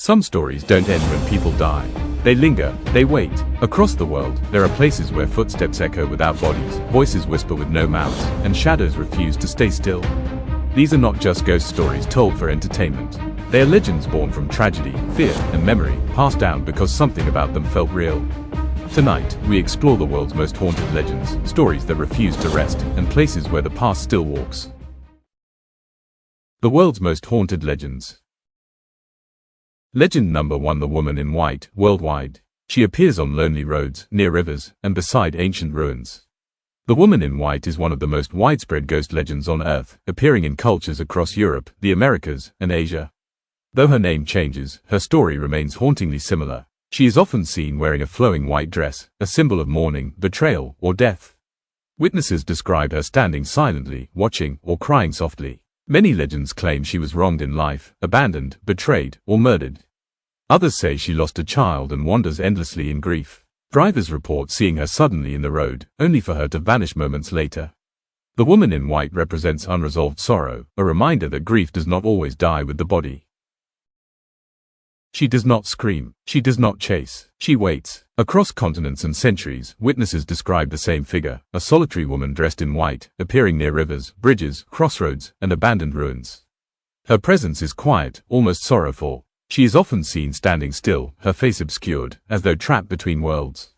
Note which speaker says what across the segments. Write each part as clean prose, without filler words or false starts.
Speaker 1: Some stories don't end when people die. They linger, they wait. Across the world, there are places where footsteps echo without bodies, voices whisper with no mouths, and shadows refuse to stay still. These are not just ghost stories told for entertainment. They are legends born from tragedy, fear, and memory, passed down because something about them felt real. Tonight, we explore the world's most haunted legends, stories that refuse to rest, and places where the past still walks. The world's most haunted legends. Legend number 1: The Woman in White. Worldwide, she appears on lonely roads, near rivers, and beside ancient ruins. The Woman in White is one of the most widespread ghost legends on Earth, appearing in cultures across Europe, the Americas, and Asia. Though her name changes, her story remains hauntingly similar. She is often seen wearing a flowing white dress, a symbol of mourning, betrayal, or death. Witnesses describe her standing silently, watching, or crying softly. Many legends claim she was wronged in life, abandoned, betrayed, or murdered. Others say she lost a child and wanders endlessly in grief. Drivers report seeing her suddenly in the road, only for her to vanish moments later. The Woman in White represents unresolved sorrow, a reminder that grief does not always die with the body. She does not scream. She does not chase. She waits. Across continents and centuries, witnesses describe the same figure, a solitary woman dressed in white, appearing near rivers, bridges, crossroads, and abandoned ruins. Her presence is quiet, almost sorrowful. She is often seen standing still, her face obscured, as though trapped between worlds.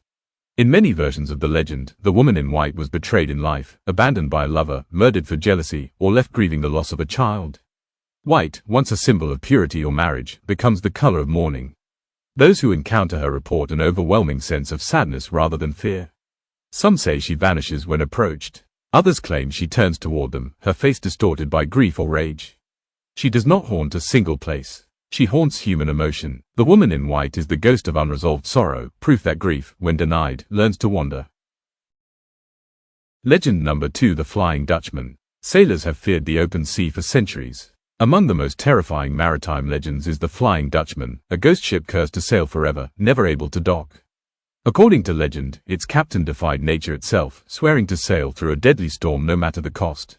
Speaker 1: In many versions of the legend, the Woman in White was betrayed in life, abandoned by a lover, murdered for jealousy, or left grieving the loss of a child. White, once a symbol of purity or marriage, becomes the color of mourning. Those who encounter her report an overwhelming sense of sadness rather than fear. Some say she vanishes when approached. Others claim she turns toward them, her face distorted by grief or rage. She does not haunt a single place. She haunts human emotion. The Woman in White is the ghost of unresolved sorrow, proof that grief, when denied, learns to wander. Legend number 2: The Flying Dutchman. Sailors have feared the open sea for centuries. Among the most terrifying maritime legends is the Flying Dutchman, a ghost ship cursed to sail forever, never able to dock. According to legend, its captain defied nature itself, swearing to sail through a deadly storm no matter the cost.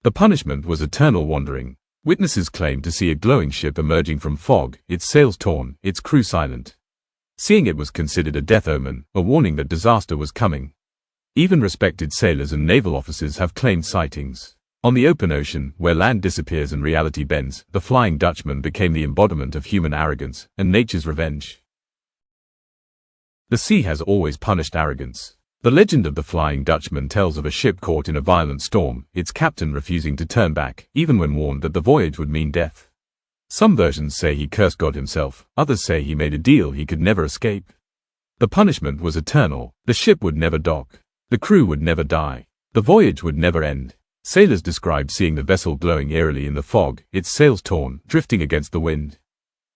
Speaker 1: The punishment was eternal wandering. Witnesses claim to see a glowing ship emerging from fog, its sails torn, its crew silent. Seeing it was considered a death omen, a warning that disaster was coming. Even respected sailors and naval officers have claimed sightings. On the open ocean, where land disappears and reality bends, the Flying Dutchman became the embodiment of human arrogance and nature's revenge. The sea has always punished arrogance. The legend of the Flying Dutchman tells of a ship caught in a violent storm, its captain refusing to turn back, even when warned that the voyage would mean death. Some versions say he cursed God himself, others say he made a deal he could never escape. The punishment was eternal. The ship would never dock. The crew would never die. The voyage would never end. Sailors described seeing the vessel glowing eerily in the fog, its sails torn, drifting against the wind.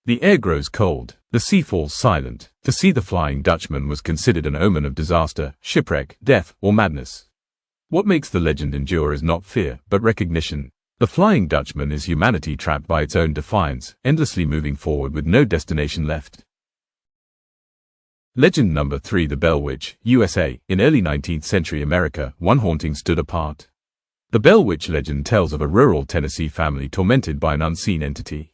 Speaker 1: The air grows cold, the sea falls silent. To see the Flying Dutchman was considered an omen of disaster, shipwreck, death, or madness. What makes the legend endure is not fear, but recognition. The Flying Dutchman is humanity trapped by its own defiance, endlessly moving forward with no destination left. Legend number 3: The Bell Witch, USA. In early 19th century America, one haunting stood apart. The Bell Witch legend tells of a rural Tennessee family tormented by an unseen entity.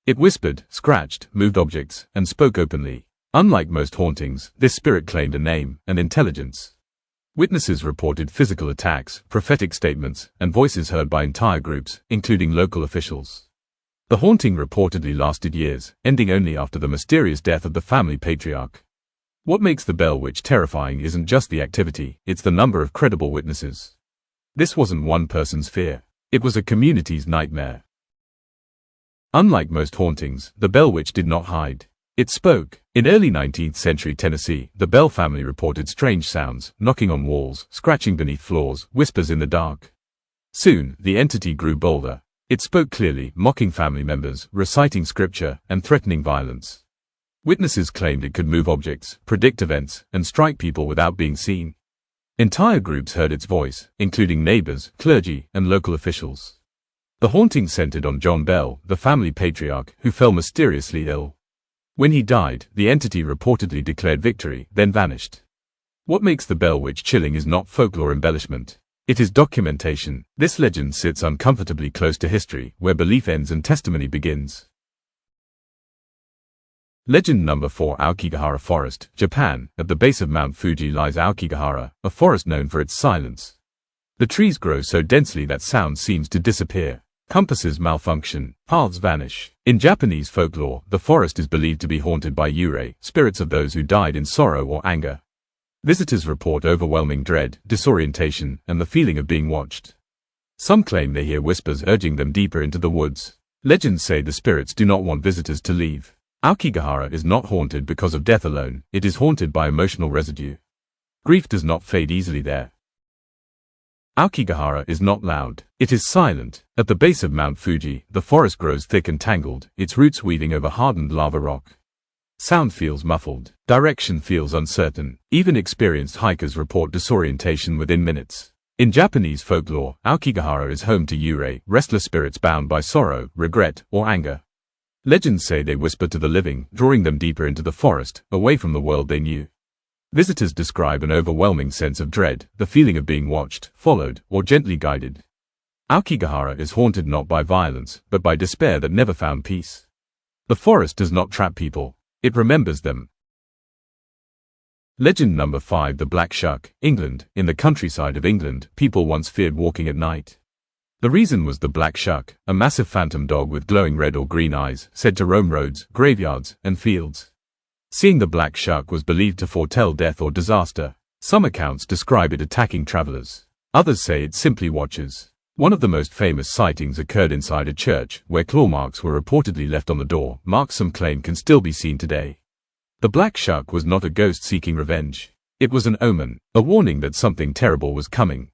Speaker 1: It whispered, scratched, moved objects, and spoke openly. Unlike most hauntings, this spirit claimed a name and intelligence. Witnesses reported physical attacks, prophetic statements, and voices heard by entire groups, including local officials. The haunting reportedly lasted years, ending only after the mysterious death of the family patriarch. What makes the Bell Witch terrifying isn't just the activity, it's the number of credible witnesses. This wasn't one person's fear. It was a community's nightmare. Unlike most hauntings, the Bell Witch did not hide. It spoke. In early 19th century Tennessee, the Bell family reported strange sounds, knocking on walls, scratching beneath floors, whispers in the dark. Soon, the entity grew bolder. It spoke clearly, mocking family members, reciting scripture, and threatening violence. Witnesses claimed it could move objects, predict events, and strike people without being seen. Entire groups heard its voice, including neighbors, clergy, and local officials. The haunting centered on John Bell, the family patriarch, who fell mysteriously ill. When he died, the entity reportedly declared victory, then vanished. What makes the Bell Witch chilling is not folklore embellishment. It is documentation. This legend sits uncomfortably close to history, where belief ends and testimony begins. Legend number 4. Aokigahara Forest, Japan. At the base of Mount Fuji lies Aokigahara, a forest known for its silence. The trees grow so densely that sound seems to disappear. Compasses malfunction, paths vanish. In Japanese folklore, the forest is believed to be haunted by yurei, spirits of those who died in sorrow or anger. Visitors report overwhelming dread, disorientation, and the feeling of being watched. Some claim they hear whispers urging them deeper into the woods. Legends say the spirits do not want visitors to leave. Aokigahara is not haunted because of death alone, it is haunted by emotional residue. Grief does not fade easily there. Aokigahara is not loud, it is silent. At the base of Mount Fuji, the forest grows thick and tangled, its roots weaving over hardened lava rock. Sound feels muffled, direction feels uncertain. Even experienced hikers report disorientation within minutes. In Japanese folklore, Aokigahara is home to yurei, restless spirits bound by sorrow, regret, or anger. Legends say they whisper to the living, drawing them deeper into the forest, away from the world they knew. Visitors describe an overwhelming sense of dread, the feeling of being watched, followed, or gently guided. Aokigahara is haunted not by violence, but by despair that never found peace. The forest does not trap people, it remembers them. Legend number 5. The Black Shuck, England. In the countryside of England, people once feared walking at night. The reason was the Black Shuck, a massive phantom dog with glowing red or green eyes, said to roam roads, graveyards, and fields. Seeing the Black Shuck was believed to foretell death or disaster. Some accounts describe it attacking travelers. Others say it simply watches. One of the most famous sightings occurred inside a church, where claw marks were reportedly left on the door, marks some claim can still be seen today. The Black Shuck was not a ghost seeking revenge. It was an omen, a warning that something terrible was coming.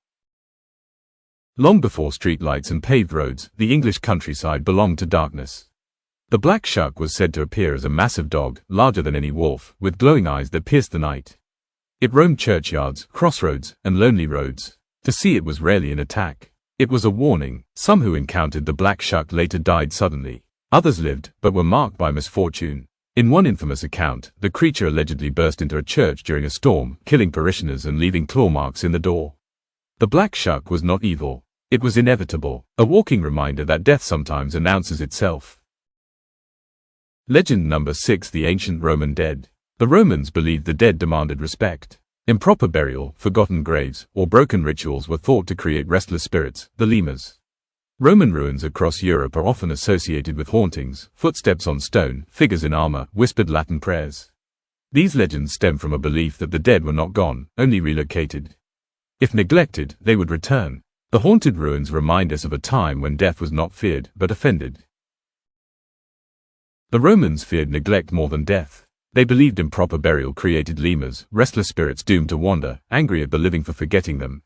Speaker 1: Long before streetlights and paved roads, the English countryside belonged to darkness. The Black Shuck was said to appear as a massive dog, larger than any wolf, with glowing eyes that pierced the night. It roamed churchyards, crossroads, and lonely roads. To see it was rarely an attack. It was a warning. Some who encountered the Black Shuck later died suddenly. Others lived, but were marked by misfortune. In one infamous account, the creature allegedly burst into a church during a storm, killing parishioners and leaving claw marks in the door. The Black Shuck was not evil. It was inevitable, a walking reminder that death sometimes announces itself. Legend number 6. The ancient Roman dead. The Romans believed the dead demanded respect. Improper burial, forgotten graves, or broken rituals were thought to create restless spirits, the lemurs. Roman ruins across Europe are often associated with hauntings, footsteps on stone, figures in armor, whispered Latin prayers. These legends stem from a belief that the dead were not gone, only relocated. If neglected, they would return. The haunted ruins remind us of a time when death was not feared, but offended. The Romans feared neglect more than death. They believed improper burial created lemurs, restless spirits doomed to wander, angry at the living for forgetting them.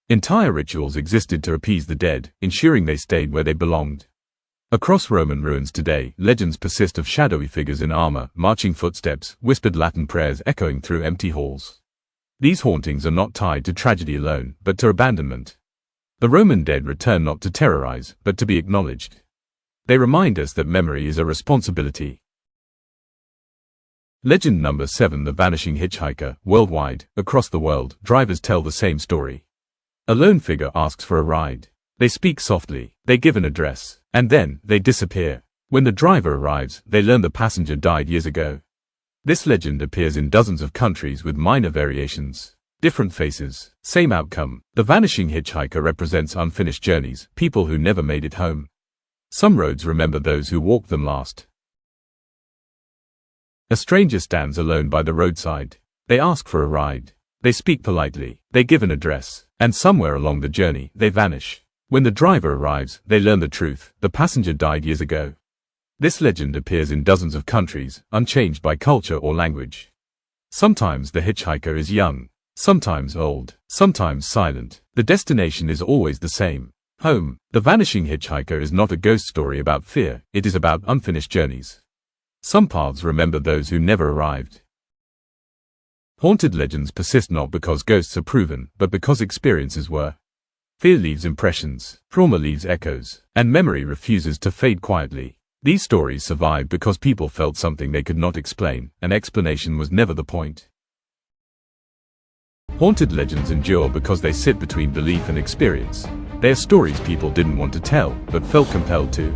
Speaker 1: Entire rituals existed to appease the dead, ensuring they stayed where they belonged. Across Roman ruins today, legends persist of shadowy figures in armor, marching footsteps, whispered Latin prayers echoing through empty halls. These hauntings are not tied to tragedy alone, but to abandonment. The Roman dead return not to terrorize, but to be acknowledged. They remind us that memory is a responsibility. Legend number 7. The vanishing hitchhiker. Worldwide, across the world, drivers tell the same story. A lone figure asks for a ride. They speak softly, they give an address, and then, they disappear. When the driver arrives, they learn the passenger died years ago. This legend appears in dozens of countries with minor variations. Different faces, same outcome. The vanishing hitchhiker represents unfinished journeys, people who never made it home. Some roads remember those who walked them last. A stranger stands alone by the roadside. They ask for a ride. They speak politely, they give an address, and somewhere along the journey, they vanish. When the driver arrives, they learn the truth, the passenger died years ago. This legend appears in dozens of countries, unchanged by culture or language. Sometimes the hitchhiker is young, sometimes old, sometimes silent. The destination is always the same. Home. The vanishing hitchhiker is not a ghost story about fear, it is about unfinished journeys. Some paths remember those who never arrived. Haunted legends persist not because ghosts are proven, but because experiences were. Fear leaves impressions, trauma leaves echoes, and memory refuses to fade quietly. These stories survive because people felt something they could not explain, and explanation was never the point. Haunted legends endure because they sit between belief and experience. They are stories people didn't want to tell, but felt compelled to.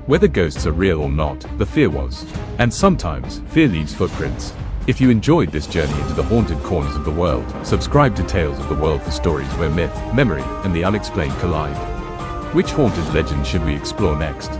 Speaker 1: Whether ghosts are real or not, the fear was. And sometimes, fear leaves footprints. If you enjoyed this journey into the haunted corners of the world, subscribe to Tales of the World for stories where myth, memory, and the unexplained collide. Which haunted legend should we explore next?